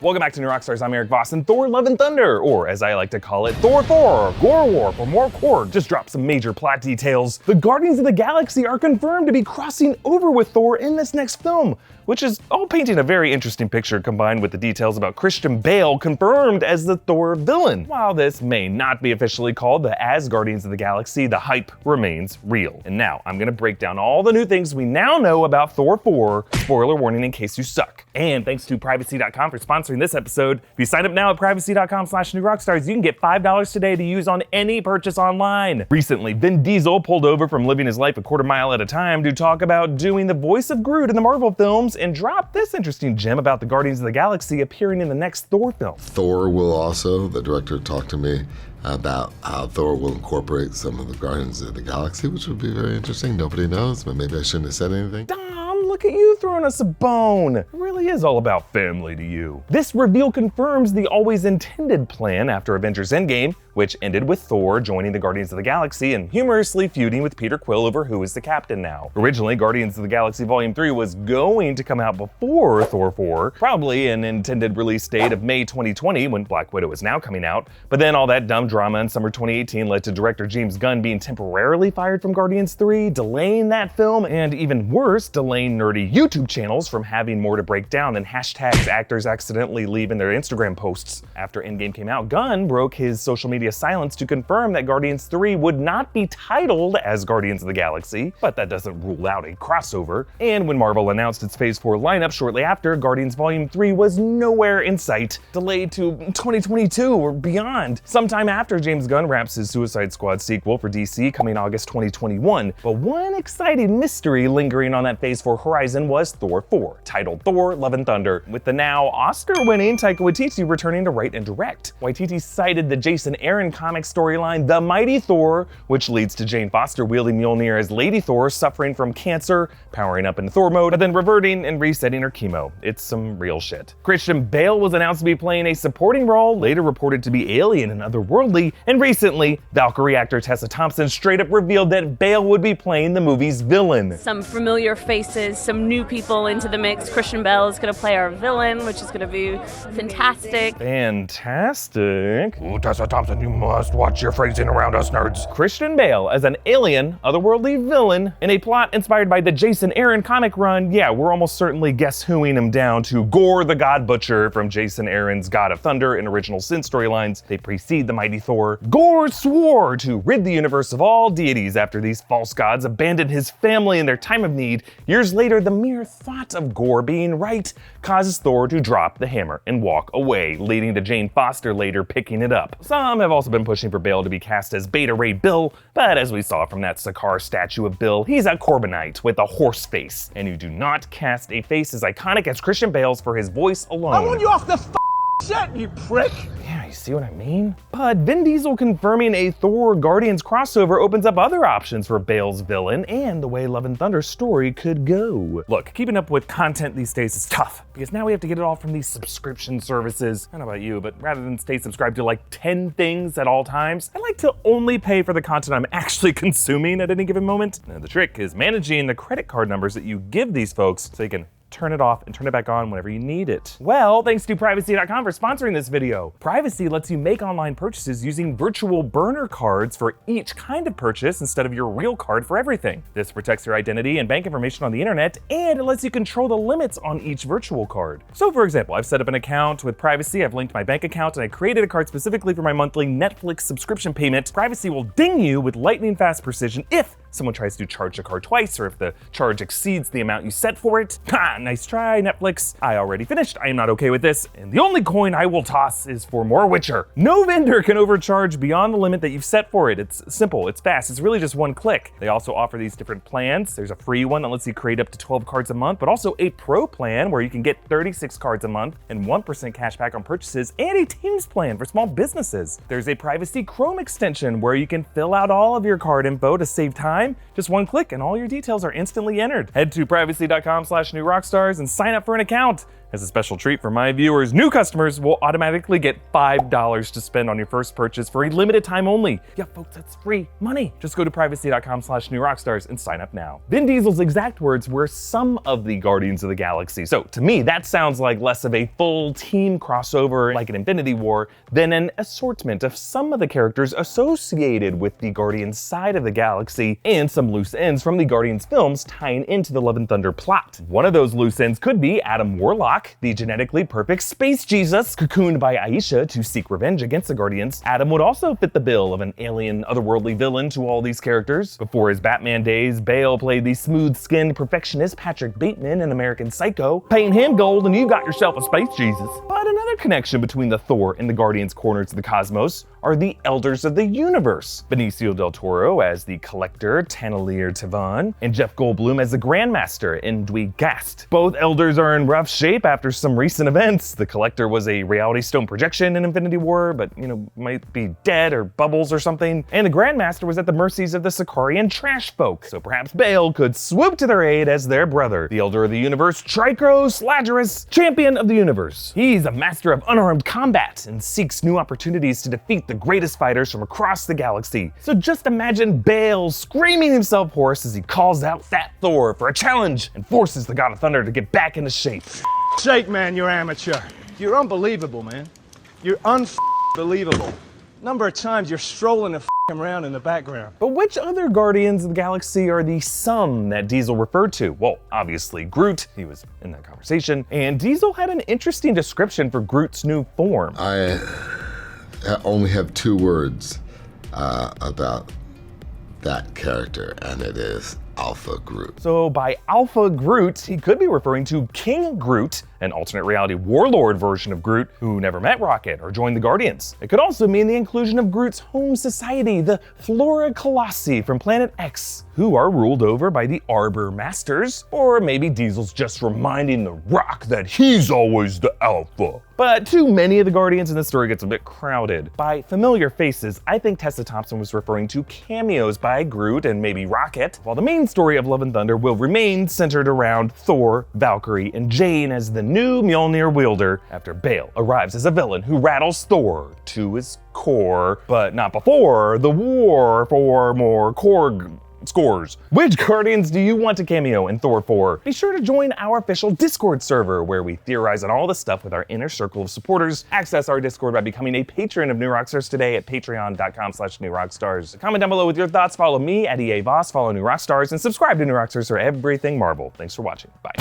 Welcome back to New Rockstars. I'm Erik Voss, and Thor Love and Thunder, or as I like to call it, Thor 4, Gorr War for more Korg, just dropped some major plot details. The Guardians of the Galaxy are confirmed to be crossing over with Thor in this next film, which is all painting a very interesting picture combined with the details about Christian Bale confirmed as the Thor villain. While this may not be officially called the Guardians of the Galaxy, the hype remains real. And now I'm gonna break down all the new things we now know about Thor 4, spoiler warning in case you suck. And thanks to Privacy.com for sponsoring this episode. If you sign up now at Privacy.com/NewRockstars, you can get $5 today to use on any purchase online. Recently, Vin Deisel pulled over from living his life a quarter mile at a time to talk about doing the voice of Groot in the Marvel films and dropped this interesting gem about the Guardians of the Galaxy appearing in the next Thor film. Thor will also, the director talked to me about how Thor will incorporate some of the Guardians of the Galaxy, which would be very interesting. Nobody knows, but maybe I shouldn't have said anything. Look at you throwing us a bone. It really is all about family to you. This reveal confirms the always intended plan after Avengers Endgame, which ended with Thor joining the Guardians of the Galaxy and humorously feuding with Peter Quill over who is the captain now. Originally, Guardians of the Galaxy Volume 3 was going to come out before Thor 4, probably an intended release date of May 2020 when Black Widow is now coming out, but then all that dumb drama in summer 2018 led to director James Gunn being temporarily fired from Guardians 3, delaying that film, and even worse, delaying nerdy YouTube channels from having more to break down than hashtags actors accidentally leave in their Instagram posts. After Endgame came out, Gunn broke his social media silence to confirm that Guardians 3 would not be titled as Guardians of the Galaxy, but that doesn't rule out a crossover. And when Marvel announced its Phase 4 lineup shortly after, Guardians Volume 3 was nowhere in sight, delayed to 2022 or beyond, sometime after James Gunn wraps his Suicide Squad sequel for DC coming August 2021. But one exciting mystery lingering on that Phase 4 horizon was Thor 4, titled Thor Love and Thunder, with the now Oscar-winning Taika Waititi returning to write and direct. Waititi cited the Jason Aaron comic storyline The Mighty Thor, which leads to Jane Foster wielding Mjolnir as Lady Thor, suffering from cancer, powering up into Thor mode, but then reverting and resetting her chemo. It's some real shit. Christian Bale was announced to be playing a supporting role, later reported to be alien and otherworldly, and recently, Valkyrie actor Tessa Thompson straight up revealed that Bale would be playing the movie's villain. Some familiar faces, some new people into the mix. Christian Bale is gonna play our villain, which is gonna be fantastic. Fantastic. Ooh, Tessa Thompson, you must watch your phrasing around us nerds. Christian Bale as an alien, otherworldly villain in a plot inspired by the Jason Aaron comic run. Yeah, we're almost certainly guess whoing him down to Gorr the God Butcher from Jason Aaron's God of Thunder and Original Sin storylines. They precede the Mighty Thor. Gorr swore to rid the universe of all deities after these false gods abandoned his family in their time of need. Years later, the mere thought of Gorr being right causes Thor to drop the hammer and walk away, leading to Jane Foster later picking it up. Some have also been pushing for Bale to be cast as Beta Ray Bill, but as we saw from that Sakaar statue of Bill, he's a Corbinite with a horse face, and you do not cast a face as iconic as Christian Bale's for his voice alone. I want you off the set, you prick! Yeah, you see what I mean? But Vin Deisel confirming a Thor Guardians crossover opens up other options for Bale's villain and the way Love and Thunder's story could go. Look, keeping up with content these days is tough because now we have to get it all from these subscription services. I don't know about you, but rather than stay subscribed to like 10 things at all times, I like to only pay for the content I'm actually consuming at any given moment. Now, the trick is managing the credit card numbers that you give these folks so you can turn it off and turn it back on whenever you need it. Well, thanks to Privacy.com for sponsoring this video. Privacy lets you make online purchases using virtual burner cards for each kind of purchase instead of your real card for everything. This protects your identity and bank information on the internet, and it lets you control the limits on each virtual card. So for example, I've set up an account with Privacy, I've linked my bank account, and I created a card specifically for my monthly Netflix subscription payment. Privacy will ding you with lightning fast precision if someone tries to charge the card twice, or if the charge exceeds the amount you set for it. Ha, nice try, Netflix. I already finished, I am not okay with this, and the only coin I will toss is for more Witcher. No vendor can overcharge beyond the limit that you've set for it. It's simple, it's fast, it's really just one click. They also offer these different plans. There's a free one that lets you create up to 12 cards a month, but also a pro plan where you can get 36 cards a month and 1% cash back on purchases, and a Teams plan for small businesses. There's a Privacy Chrome extension where you can fill out all of your card info to save time. Just one click and all your details are instantly entered. Head to privacy.com/newrockstars and sign up for an account. As a special treat for my viewers, new customers will automatically get $5 to spend on your first purchase for a limited time only. Yeah, folks, that's free money. Just go to privacy.com/newrockstars and sign up now. Vin Diesel's exact words were some of the Guardians of the Galaxy. So to me, that sounds like less of a full team crossover like an Infinity War than an assortment of some of the characters associated with the Guardians side of the galaxy and some loose ends from the Guardians films tying into the Love and Thunder plot. One of those loose ends could be Adam Warlock, the genetically perfect space Jesus cocooned by Aisha to seek revenge against the Guardians. Adam would also fit the bill of an alien, otherworldly villain to all these characters. Before his Batman days, Bale played the smooth-skinned perfectionist Patrick Bateman in American Psycho. Paint him gold and you got yourself a space Jesus. But another connection between the Thor and the Guardians corners of the cosmos are the Elders of the Universe. Benicio del Toro as the Collector, Tanelier Tavon, and Jeff Goldblum as the Grandmaster, Ndwi Gast. Both Elders are in rough shape after some recent events. The Collector was a Reality Stone projection in Infinity War, but, might be dead or bubbles or something. And the Grandmaster was at the mercies of the Sicarian trash folk, so perhaps Bale could swoop to their aid as their brother, the Elder of the Universe, Tryco Slatterus, Champion of the Universe. He's a master of unarmed combat and seeks new opportunities to defeat the greatest fighters from across the galaxy. So just imagine Bale screaming himself hoarse as he calls out Fat Thor for a challenge and forces the God of Thunder to get back into shape. Shake, man, you're amateur. You're unbelievable, man. You're unbelievable. Number of times you're strolling around in the background. But which other Guardians of the Galaxy are the some that Diesel referred to? Well, obviously Groot, he was in that conversation, and Diesel had an interesting description for Groot's new form. I only have 2 words about that character, and it is Alpha Groot. So by Alpha Groot, he could be referring to King Groot, an alternate reality warlord version of Groot who never met Rocket or joined the Guardians. It could also mean the inclusion of Groot's home society, the Flora Colossi from Planet X, who are ruled over by the Arbor Masters. Or maybe Diesel's just reminding The Rock that he's always the Alpha. But too many of the Guardians in the story gets a bit crowded. By familiar faces, I think Tessa Thompson was referring to cameos by Groot and maybe Rocket, while the main story of Love and Thunder will remain centered around Thor, Valkyrie, and Jane as the new Mjolnir wielder after Bale arrives as a villain who rattles Thor to his core, but not before the war for more Korg scores. Which Guardians do you want to cameo in Thor 4? Be sure to join our official Discord server where we theorize on all the stuff with our inner circle of supporters. Access our Discord by becoming a patron of New Rockstars today at patreon.com/newrockstars. Comment down below with your thoughts, follow me at EA Voss, follow New Rockstars, and subscribe to New Rockstars for everything Marvel. Thanks for watching. Bye.